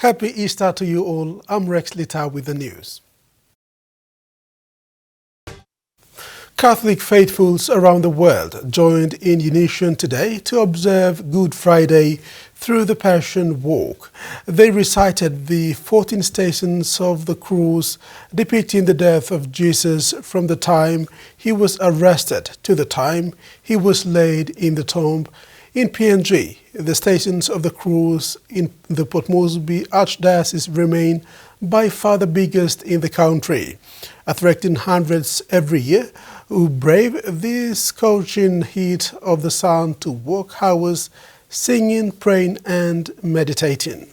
Happy Easter to you all. I'm Rex Lita with the news. Catholic faithfuls around the world joined in unison today to observe Good Friday through the Passion Walk. They recited the 14 stations of the cross depicting the death of Jesus from the time he was arrested to the time he was laid in the tomb. In PNG, the stations of the cross in the Port Moresby Archdiocese remain by far the biggest in the country, attracting hundreds every year who brave the scorching heat of the sun to walk hours singing, praying and meditating.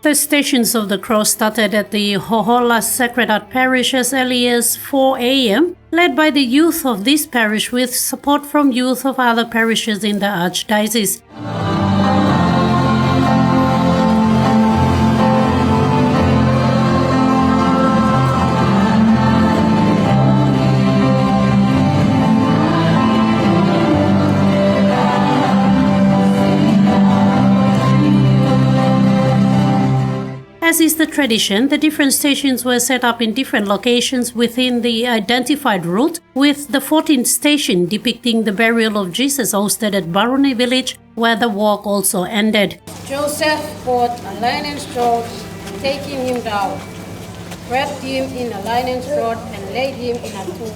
The Stations of the Cross started at the Hohola Sacred Heart Parish as early as 4 a.m., led by the youth of this parish with support from youth of other parishes in the Archdiocese. As is the tradition, the different stations were set up in different locations within the identified route, with the 14th station depicting the burial of Jesus hosted at Baroni village, where the walk also ended. Joseph bought a linen straw, taking him down, wrapped him in a linen straw and laid him in a tomb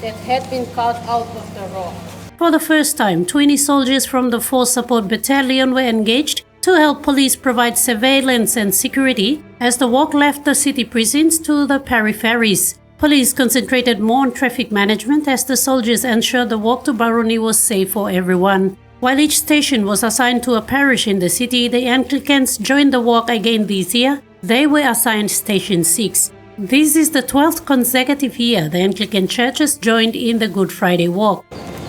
that had been cut out of the rock. For the first time, 20 soldiers from the 4th Support Battalion were engaged to help police provide surveillance and security as the walk left the city precincts to the peripheries. Police concentrated more on traffic management as the soldiers ensured the walk to Baroni was safe for everyone. While each station was assigned to a parish in the city, the Anglicans joined the walk again this year. They were assigned Station 6. This is the 12th consecutive year the Anglican churches joined in the Good Friday walk.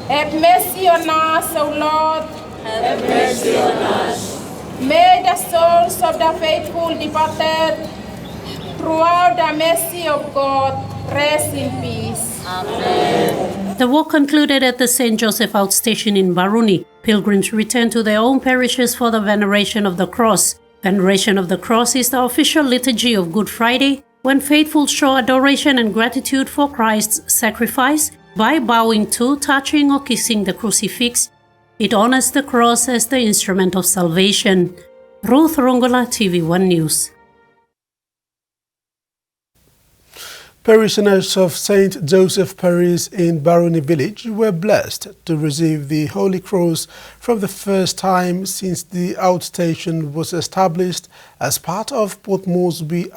Have mercy on us, O Lord. Have mercy on us. May the souls of the faithful departed, throughout the mercy of God, rest in peace. Amen. The walk concluded at the St. Joseph Outstation in Baroni. Pilgrims returned to their own parishes for the Veneration of the Cross. Veneration of the Cross is the official liturgy of Good Friday, when faithful show adoration and gratitude for Christ's sacrifice by bowing to, touching or kissing the crucifix. It honors the cross as the instrument of salvation. Ruth Rongola, TVWAN News. Parishioners of St. Joseph Parish in Baroni Village were blessed to receive the Holy Cross for the first time since the outstation was established as part of Port Moresby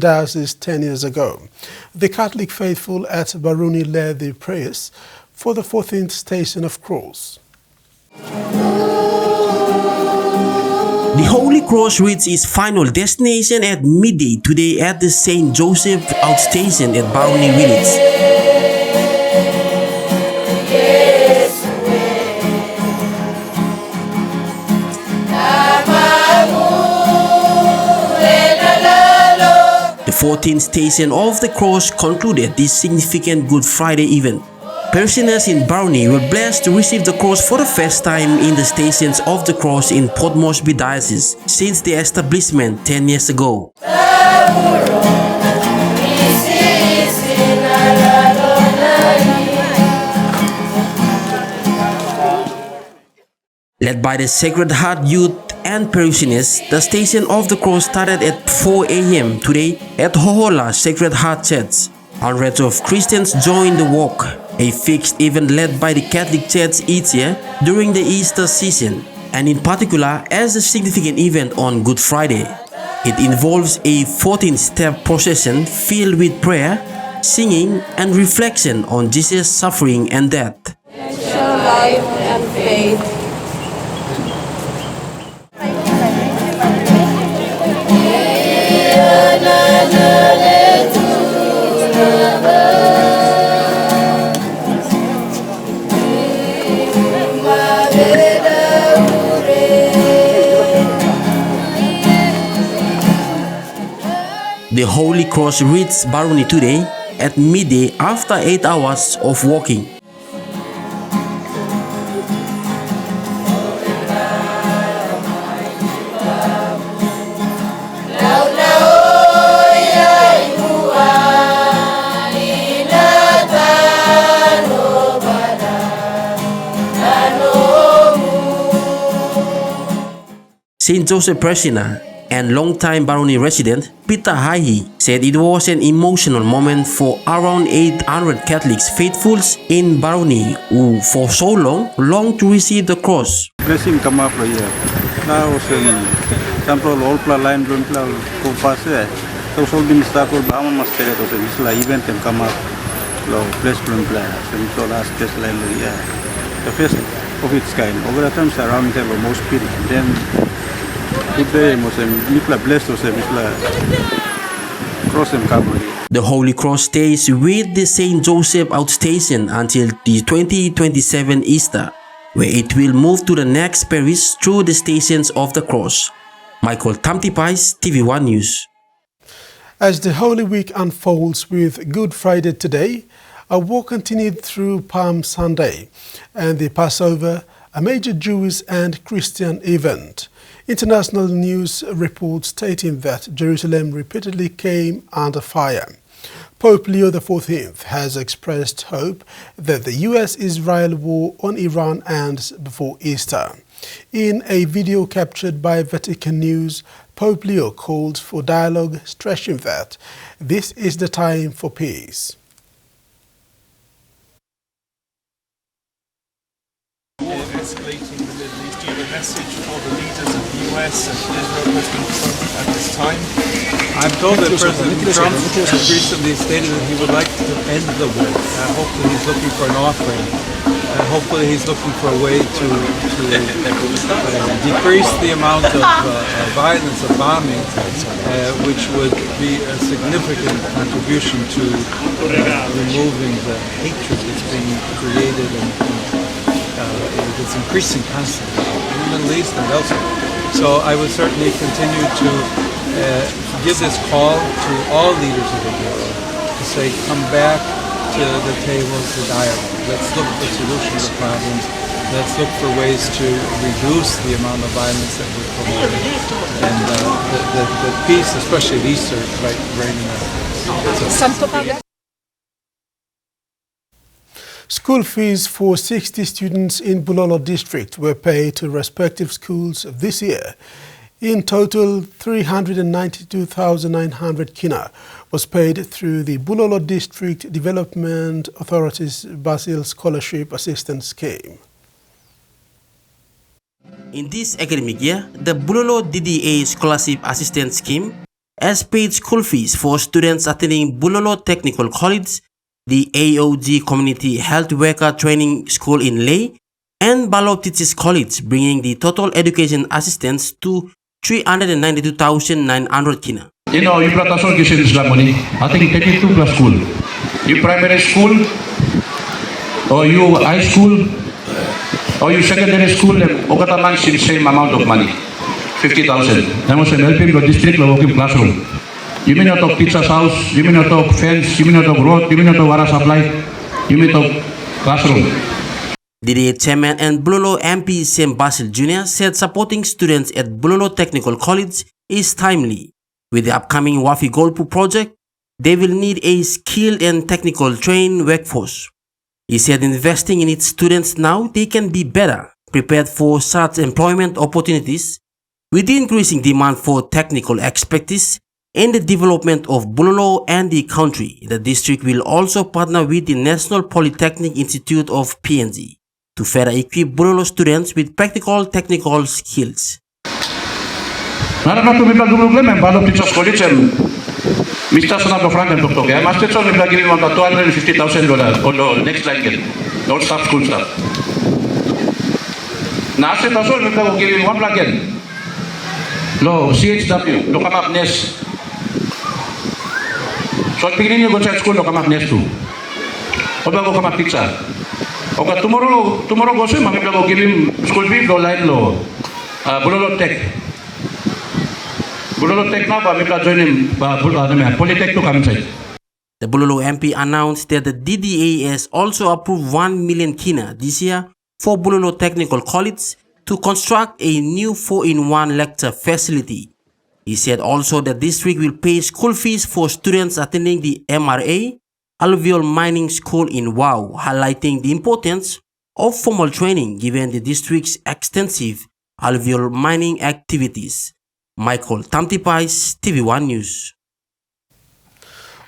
Diocese 10 years ago. The Catholic faithful at Baroni led the prayers for the 14th station of cross. The Holy Cross reached its final destination at midday today at the St. Joseph Outstation at Baroni Village. The 14th station of the cross concluded this significant Good Friday event. Parishioners in Baroni were blessed to receive the cross for the first time in the Stations of the Cross in Port Moresby Diocese since the establishment 10 years ago. Led by the Sacred Heart youth and parishioners, the Station of the Cross started at 4 a.m. today at Hohola Sacred Heart Church. Hundreds of Christians joined the walk, a fixed event led by the Catholic Church each year during the Easter season, and in particular as a significant event on Good Friday. It involves a 14-step procession filled with prayer, singing, and reflection on Jesus' suffering and death. Life and faith. The Holy Cross reached Baruni today at midday after 8 hours of walking. St. Joseph Presina and longtime Baruni resident Peter Haihi said it was an emotional moment for around 800 Catholics faithfuls in Baruni who for so long longed to receive the cross. Blessing come up here. Now sample all line don't go pass there. So been start with Bama master to this event can come up. Low place from plan. So last test line here. The first of its kind. Over the times around have most spirit. Then the Holy Cross stays with the St. Joseph outstation until the 2027 Easter, where it will move to the next parish through the Stations of the Cross. Michael Tamtipais, TV1 News. As the Holy Week unfolds with Good Friday today, a walk continued through Palm Sunday and the Passover, a major Jewish and Christian event. International news reports stating that Jerusalem repeatedly came under fire. Pope Leo XIV has expressed hope that the US-Israel war on Iran ends before Easter. In a video captured by Vatican News, Pope Leo called for dialogue, stressing that this is the time for peace. Escalating the Middle East, do you have a message for the leaders of the US and Israel, President Trump, at this time? I'm told that President Trump has recently stated that he would like to end the war. Hopefully he's looking for an offering. Hopefully he's looking for a way to decrease the amount of violence, of bombing, which would be a significant contribution to removing the hatred that's being created and it's increasing constantly in the Middle East and elsewhere. So I would certainly continue to give this call to all leaders of the world to say, come back to the table to dialogue. Let's look for solutions to problems. Let's look for ways to reduce the amount of violence that we're promoting. And the peace, especially at Easter, reigning out. School fees for 60 students in Bulolo district were paid to respective schools this year. In total, 392,900 kina was paid through the Bulolo District Development Authority's Basil Scholarship Assistance Scheme. In this academic year, the Bulolo DDA Scholarship Assistance Scheme has paid school fees for students attending Bulolo Technical College, the AOG Community Health Worker Training School in Leh, and Balop Teachers College, bringing the total education assistance to 392,900 kina. You know, you brought us all this money. I think 32 plus school. You primary school, or you high school, or you secondary school, and Okataman the same amount of money, 50,000. I was helping the district working classroom. You may not talk teacher's house, you may not talk fence, you may not talk road, you may not talk water supply, you may talk classroom. DDA Chairman and Bulolo MP Sam Basil Jr. said supporting students at Bulolo Technical College is timely. With the upcoming Wafi Golpu project, they will need a skilled and technical trained workforce. He said investing in its students now, they can be better prepared for such employment opportunities. With the increasing demand for technical expertise in the development of Bulolo and the country, the district will also partner with the National Polytechnic Institute of PNG to further equip Bulolo students with practical technical skills. Mr. Senator Frank and Dr. I must tell you, we are giving about $250,000 on the next line, not staff, school staff. Now, I said, we are giving one plug-in. No, CHW, look up next. So at the beginning you go to school, look up next too. Or go come up teacher. Okay, tomorrow go see, we will give him school fee, low line low. Bulolo Tech. Bulolo Tech na ba mika join Polytech to come inside. The Bulolo MP announced that the DDAS also approved 1 million kina this year for Bulolo Technical College to construct a new 4-in-1 lecture facility. He said also the district will pay school fees for students attending the MRA Alluvial Mining School in Wau, highlighting the importance of formal training given the district's extensive alluvial mining activities. Michael Tamtipais, TV1 News.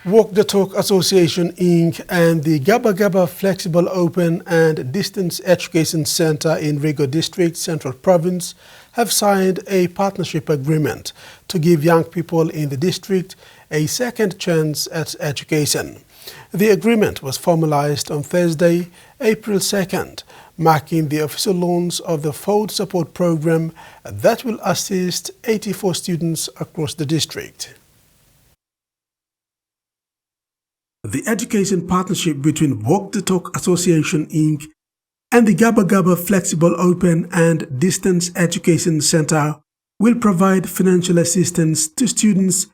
Walk the Talk Association Inc. and the Gaba Gaba Flexible Open and Distance Education Center in Rigo District, Central Province, have signed a partnership agreement to give young people in the district a second chance at education. The agreement was formalized on Thursday, April 2nd, marking the official launch of the Food Support Program that will assist 84 students across the district. The education partnership between Walk the Talk Association Inc. and the Gaba Gaba Flexible Open and Distance Education Center will provide financial assistance to students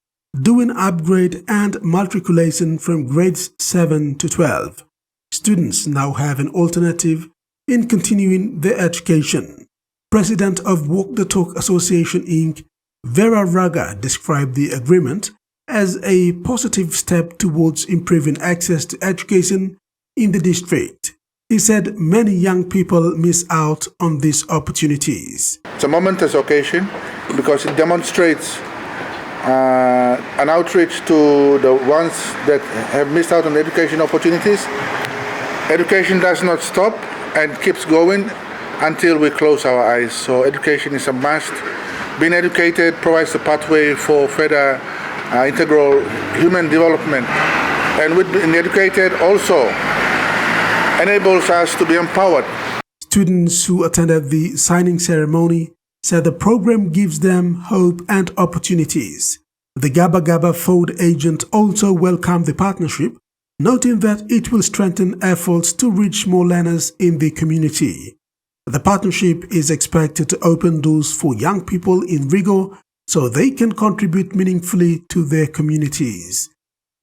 doing upgrade and matriculation from grades 7 to 12. Students now have an alternative in continuing their education. President of Walk the Talk Association Inc., Vera Raga, described the agreement as a positive step towards improving access to education in the district. He said many young people miss out on these opportunities. It's a momentous occasion because it demonstrates an outreach to the ones that have missed out on education opportunities. Education does not stop and keeps going until we close our eyes. So education is a must. Being educated provides a pathway for further integral human development, and with being educated also enables us to be empowered. Students who attended the signing ceremony said the program gives them hope and opportunities. The Gaba Gaba food agent also welcomed the partnership, noting that it will strengthen efforts to reach more learners in the community. The partnership is expected to open doors for young people in Rigo so they can contribute meaningfully to their communities.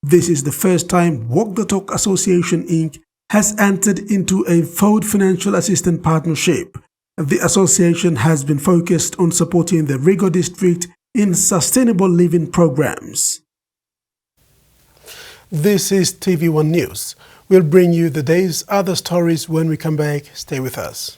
This is the first time Walk the Talk Association Inc. has entered into a food financial assistance partnership. The association has been focused on supporting the Rigo district in sustainable living programs. This is TV1 News. We'll bring you the day's other stories when we come back. Stay with us.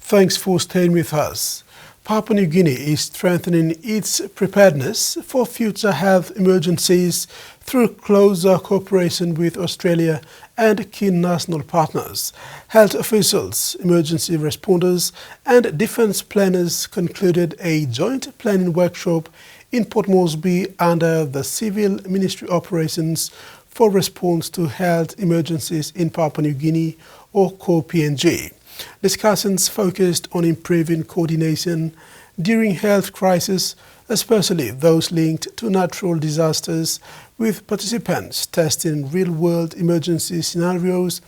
Thanks for staying with us. Papua New Guinea is strengthening its preparedness for future health emergencies through closer cooperation with Australia and key national partners. Health officials, emergency responders, and defence planners concluded a joint planning workshop in Port Moresby under the Civil Ministry Operations for Response to Health Emergencies in Papua New Guinea, or COPNG. Discussions focused on improving coordination during health crises, especially those linked to natural disasters, with participants testing real-world emergency scenarios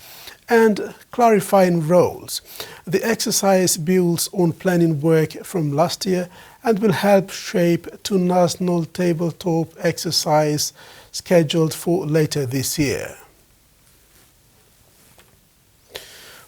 and clarifying roles. The exercise builds on planning work from last year and will help shape two national tabletop exercises scheduled for later this year.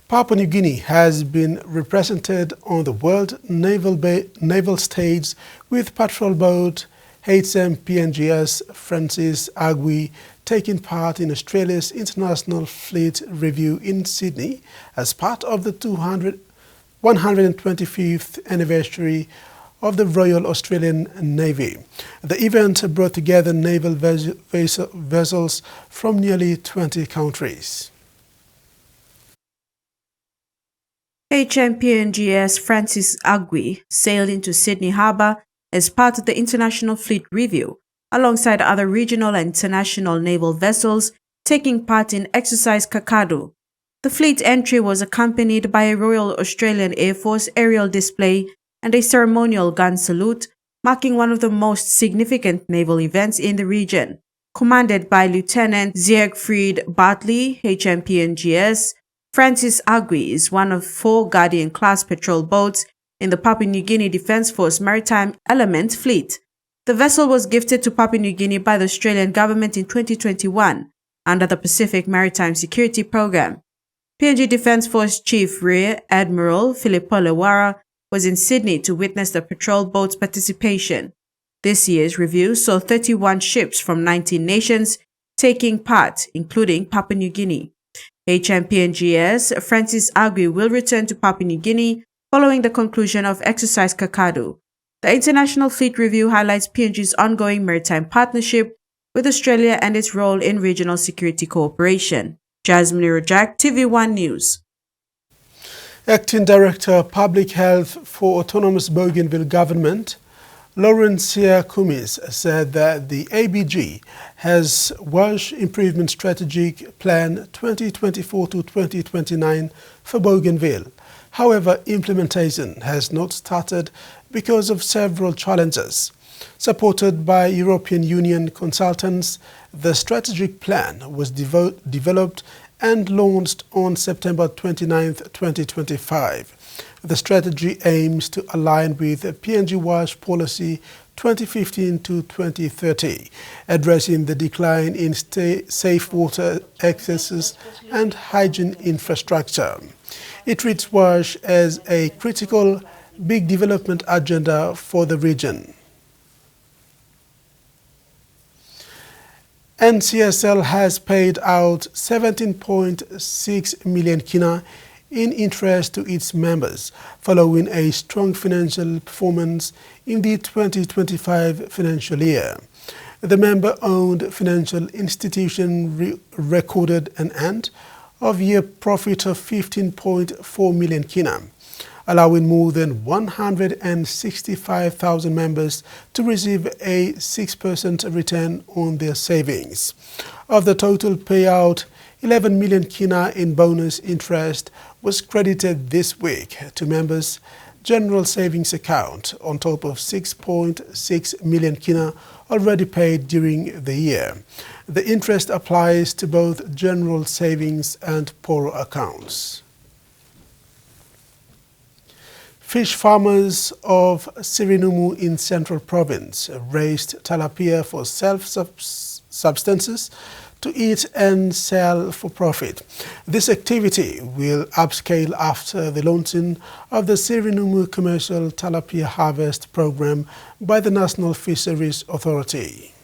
Papua New Guinea has been represented on the World Naval Stage with patrol boat HMPNGS Francis Agui taking part in Australia's International Fleet Review in Sydney as part of the 125th anniversary of the Royal Australian Navy. The event brought together naval vessels from nearly 20 countries. HMPNGS Francis Agui sailed into Sydney Harbour as part of the International Fleet Review, alongside other regional and international naval vessels taking part in Exercise Kakadu. The fleet entry was accompanied by a Royal Australian Air Force aerial display and a ceremonial gun salute, marking one of the most significant naval events in the region. commanded by Lieutenant Siegfried Bartley, HMPNGS, Francis Agui is one of 4 Guardian-class patrol boats in the Papua New Guinea Defence Force Maritime Element Fleet. The vessel was gifted to Papua New Guinea by the Australian government in 2021 under the Pacific Maritime Security Program. PNG Defence Force Chief Rear Admiral Philip Polewara was in Sydney to witness the patrol boat's participation. This year's review saw 31 ships from 19 nations taking part, including Papua New Guinea. HMPNGS Francis Agui will return to Papua New Guinea following the conclusion of Exercise Kakadu. The International Fleet Review highlights PNG's ongoing maritime partnership with Australia and its role in regional security cooperation. Jasmine Rojak, TVWAN News. Acting Director Public Health for Autonomous Bougainville Government, Laurencia Kumis, said that the ABG has WASH Improvement Strategic Plan 2024 to 2029 for Bougainville. However, implementation has not started because of several challenges. Supported by European Union consultants, the strategic plan was developed and launched on September 29, 2025. The strategy aims to align with PNG WASH Policy 2015 to 2030, addressing the decline in safe water accesses and hygiene infrastructure. It treats WASH as a critical big development agenda for the region. NCSL has paid out 17.6 million kina in interest to its members, following a strong financial performance in the 2025 financial year. The member-owned financial institution recorded an end-of-year profit of 15.4 million kina, allowing more than 165,000 members to receive a 6% return on their savings. Of the total payout, 11 million kina in bonus interest was credited this week to members' general savings account on top of 6.6 million kina already paid during the year. The interest applies to both general savings and poorer accounts. Fish farmers of Sirinumu in Central Province raised tilapia for self-substances to eat and sell for profit. This activity will upscale after the launching of the Sirinumu Commercial Tilapia Harvest Program by the National Fisheries Authority.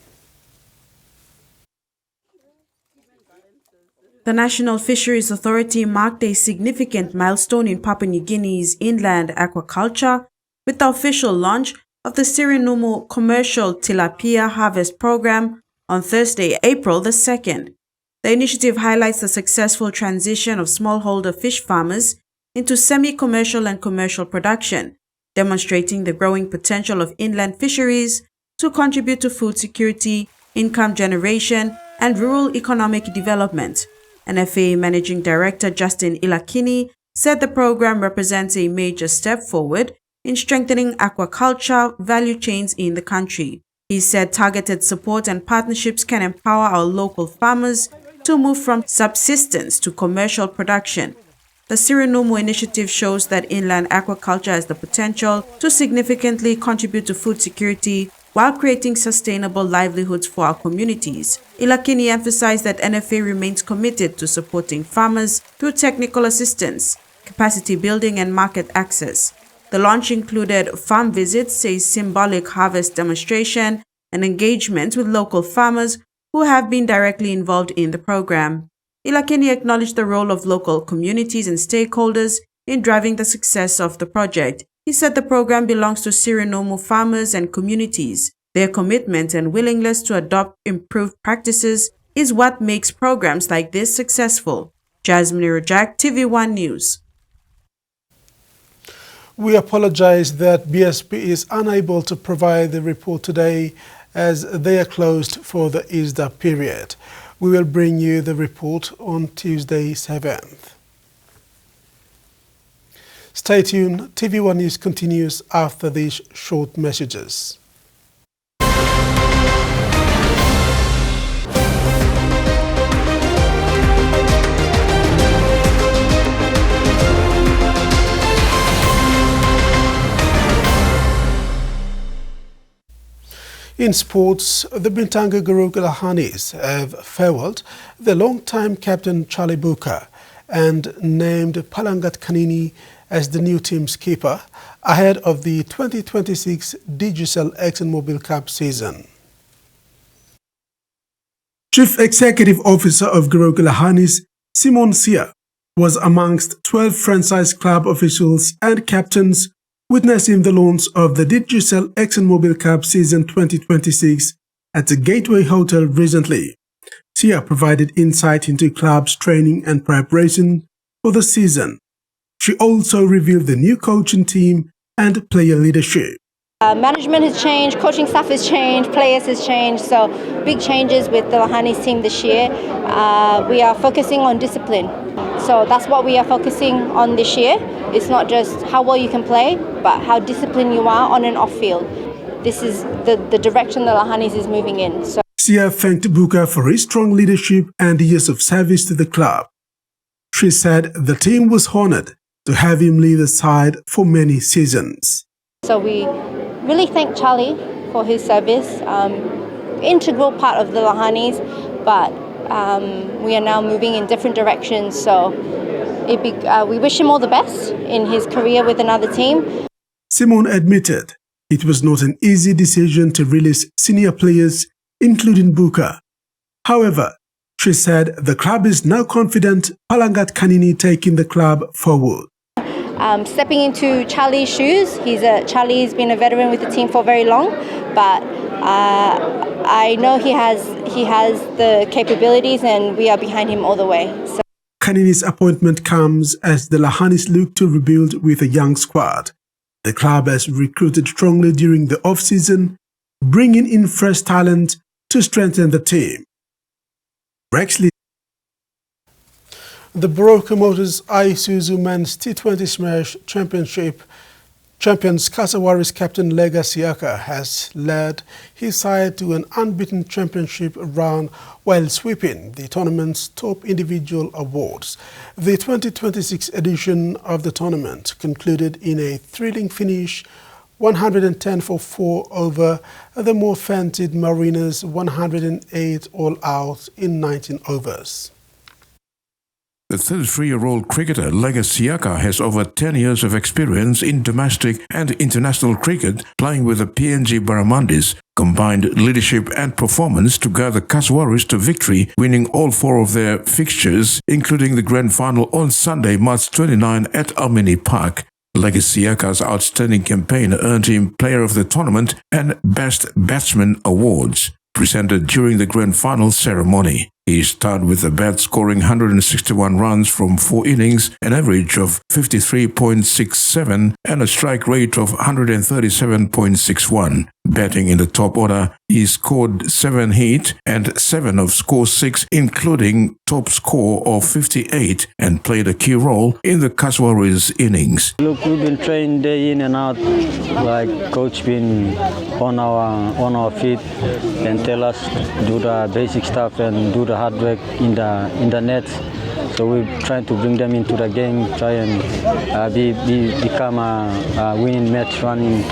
The National Fisheries Authority marked a significant milestone in Papua New Guinea's inland aquaculture with the official launch of the Sirinumu Commercial Tilapia Harvest Program on Thursday, April the 2nd. The initiative highlights the successful transition of smallholder fish farmers into semi-commercial and commercial production, demonstrating the growing potential of inland fisheries to contribute to food security, income generation, and rural economic development. NFA Managing Director Justin Ilakini said the program represents a major step forward in strengthening aquaculture value chains in the country. He said targeted support and partnerships can empower our local farmers to move from subsistence to commercial production. The Sirinumu initiative shows that inland aquaculture has the potential to significantly contribute to food security while creating sustainable livelihoods for our communities. Ilakini emphasized that NFA remains committed to supporting farmers through technical assistance, capacity building, and market access. The launch included farm visits, a symbolic harvest demonstration, and engagement with local farmers who have been directly involved in the program. Ilakini acknowledged the role of local communities and stakeholders in driving the success of the project. He said the program belongs to Sirinumu farmers and communities. Their commitment and willingness to adopt improved practices is what makes programs like this successful. Jasmine Rojak, TVWAN News. We apologize that BSP is unable to provide the report today as they are closed for the Easter period. We will bring you the report on Tuesday 7th. Stay tuned. TV1 News continues after these short messages. In sports, the Bintanga Group Lahanis have farewelled their long-time captain Charlie Booker and named Palangat Kanini as the new team's keeper ahead of the 2026 Digicel ExxonMobil Cup season. Chief Executive Officer of Group Lahanis, Simon Sia, was amongst 12 franchise club officials and captains witnessing the launch of the Digicel ExxonMobil Cup season 2026 at the Gateway Hotel recently. Sia provided insight into club's training and preparation for the season. She also revealed the new coaching team and player leadership. Management has changed, coaching staff has changed, players has changed, so big changes with the Lahanis team this year. We are focusing on discipline. So that's what we are focusing on this year. It's not just how well you can play, but how disciplined you are on and off field. This is the direction the Lahanis is moving in. So Sia thanked Booker for his strong leadership and years of service to the club. She said the team was honored to have him lead the side for many seasons. So we really thank Charlie for his service, integral part of the Lahanis, but we are now moving in different directions. So we wish him all the best in his career with another team. Simon admitted it was not an easy decision to release senior players, including Booker. However, she said the club is now confident Palangat Kanini taking the club forward. Stepping into Charlie's shoes, Charlie's been a veteran with the team for very long, but I know he has the capabilities and we are behind him all the way. So. Kanini's appointment comes as the Lahanis look to rebuild with a young squad. The club has recruited strongly during the off-season, bringing in fresh talent to strengthen the team. Rexley. The Baroka Motors Isuzu Men's T20 Smash Championship champions Kasawari's captain Lega Siaka has led his side to an unbeaten championship round while sweeping the tournament's top individual awards. The 2026 edition of the tournament concluded in a thrilling finish, 110 for 4 over the more fancied Mariners, 108 all out in 19 overs. The 33-year-old cricketer Lega Siaka has over 10 years of experience in domestic and international cricket, playing with the PNG Barramundis. Combined leadership and performance to guide the Kaswaris to victory, winning all 4 of their fixtures, including the grand final on Sunday, March 29 at Almini Park. Lega Siaka's outstanding campaign earned him Player of the Tournament and Best Batsman awards, presented during the grand final ceremony. He started with the bat scoring 161 runs from 4 innings, an average of 53.67 and a strike rate of 137.61. Batting in the top order, he scored 7 hit and 7 of score 6, including top score of 58, and played a key role in the Kaswaris innings. Look, we've been trained day in and out, like coach been on our feet and tell us do the basic stuff and do the hard work in the net. So we're trying to bring them into the game, try and become a winning match running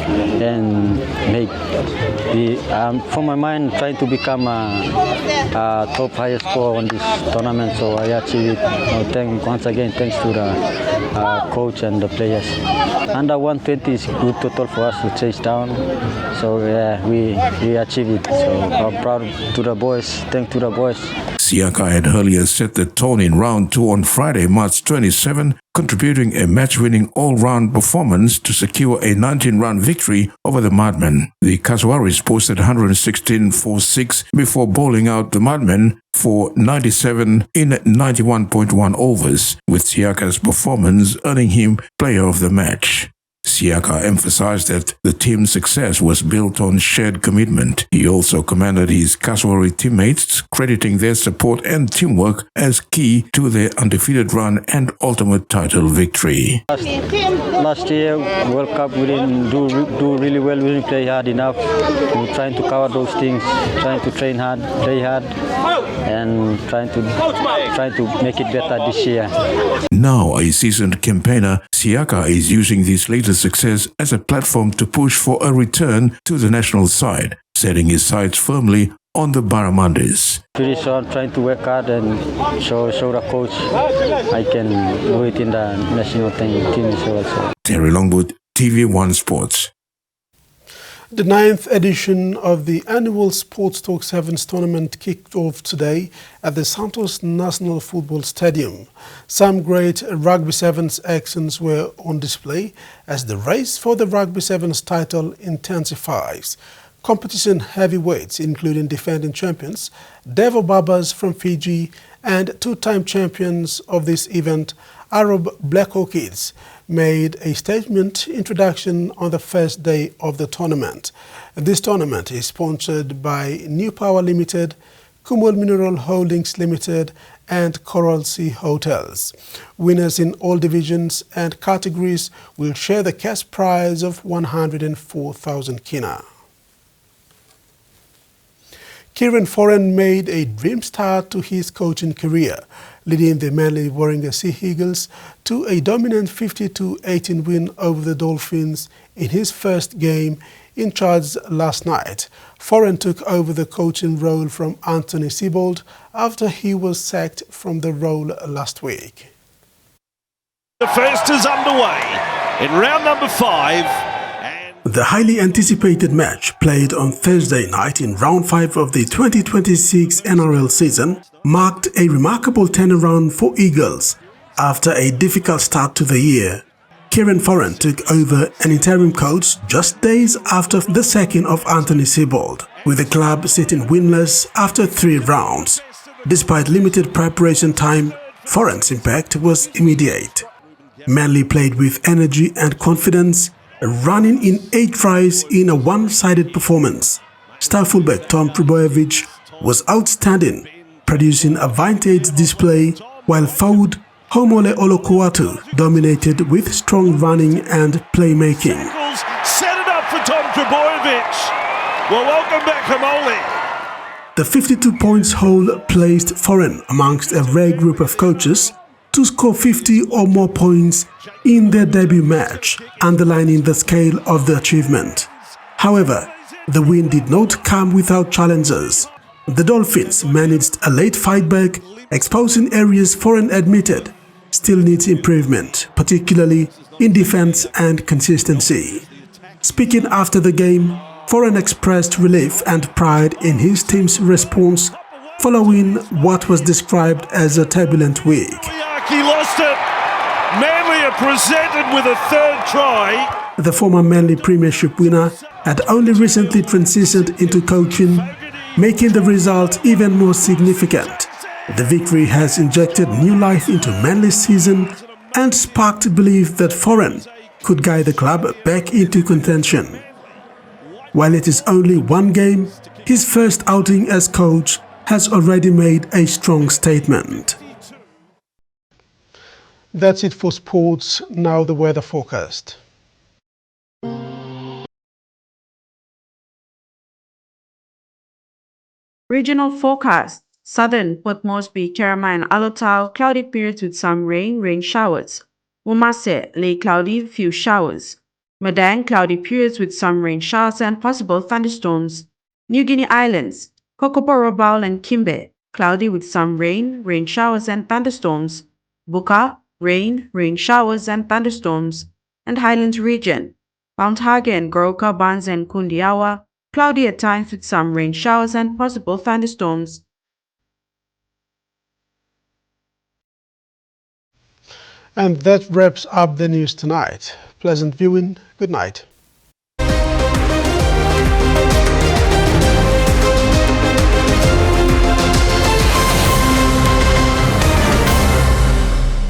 and make for my mind trying to become a top highest score on this tournament. So I achieved it. Once again, thanks to the coach and the players. Under 120 is good total for us to chase down. So yeah, we achieved it. So I'm proud to the boys. Thanks to the boys. Siaka had earlier set the tone in round 2 on Friday, March 27, contributing a match-winning all-round performance to secure a 19-run victory over the Madmen. The Kaswaris posted 116 for 6 before bowling out the Madmen for 97 in 91.1 overs, with Siaka's performance earning him Player of the Match. Siaka emphasized that the team's success was built on shared commitment. He also commended his Kaswari teammates, crediting their support and teamwork as key to their undefeated run and ultimate title victory. Last year, World Cup, we didn't do really well. We didn't play hard enough. We were trying to cover those things, trying to train hard, play hard, and trying to make it better this year. Now a seasoned campaigner, Siaka is using this latest success as a platform to push for a return to the national side, setting his sights firmly on the Barramundi. Pretty sure I'm trying to work hard and show the coach I can do it in the national team also. Terry Longwood, TV1 Sports. The 9th edition of the annual Sports Talk Sevens tournament kicked off today at the Santos National Football Stadium. Some great Rugby Sevens actions were on display as the race for the Rugby Sevens title intensifies. Competition heavyweights, including defending champions Devo Babas from Fiji and two-time champions of this event, Arab Black Orchids, made a statement introduction on the first day of the tournament. This tournament is sponsored by New Power Limited, Kumul Mineral Holdings Limited and Coral Sea Hotels. Winners in all divisions and categories will share the cash prize of 104,000 kina. Kieran Foran made a dream start to his coaching career, leading the Manly Warringah Sea Eagles to a dominant 50-18 win over the Dolphins in his first game in charge last night. Foran took over the coaching role from Anthony Seibold after he was sacked from the role last week. The first is underway in round number 5. The highly anticipated match, played on Thursday night in round 5 of the 2026 NRL season, marked a remarkable turnaround for Eagles after a difficult start to the year. Kieran Foran took over an interim coach just days after the sacking of Anthony Seibold, with the club sitting winless after 3 rounds. Despite limited preparation time, Foran's impact was immediate. Manly played with energy and confidence, running in 8 tries in a one-sided performance. Star fullback Tom Trbojevic was outstanding, producing a vintage display, while forward Homole Olokuatu dominated with strong running and playmaking. Set it up for Tom Trbojevic. Well, welcome back, Homole. The 52 points haul placed Foran amongst a rare group of coaches to score 50 or more points in their debut match, underlining the scale of the achievement. However, the win did not come without challenges. The Dolphins managed a late fight back, exposing areas Foran admitted still needs improvement, particularly in defense and consistency. Speaking after the game, Foran expressed relief and pride in his team's response following what was described as a turbulent week. He lost it. Manly are presented with a 3rd try. The former Manly Premiership winner had only recently transitioned into coaching, making the result even more significant. The victory has injected new life into Manly's season and sparked belief that Foran could guide the club back into contention. While it is only one game, his first outing as coach has already made a strong statement. That's it for sports. Now the weather forecast. Regional forecast. Southern Port Moresby, Kerama and Alotau, cloudy periods with some rain showers. Womase, late cloudy, few showers. Madang, cloudy periods with some rain showers and possible thunderstorms. New Guinea Islands, Kokoporo, Baul and Kimbe, cloudy with some rain showers and thunderstorms. Buka, rain showers and thunderstorms. And Highlands region, Mount Hagen, Goroka, Barnes and Kundiawa, cloudy at times with some rain showers and possible thunderstorms. And that wraps up the news tonight. Pleasant viewing. Good night.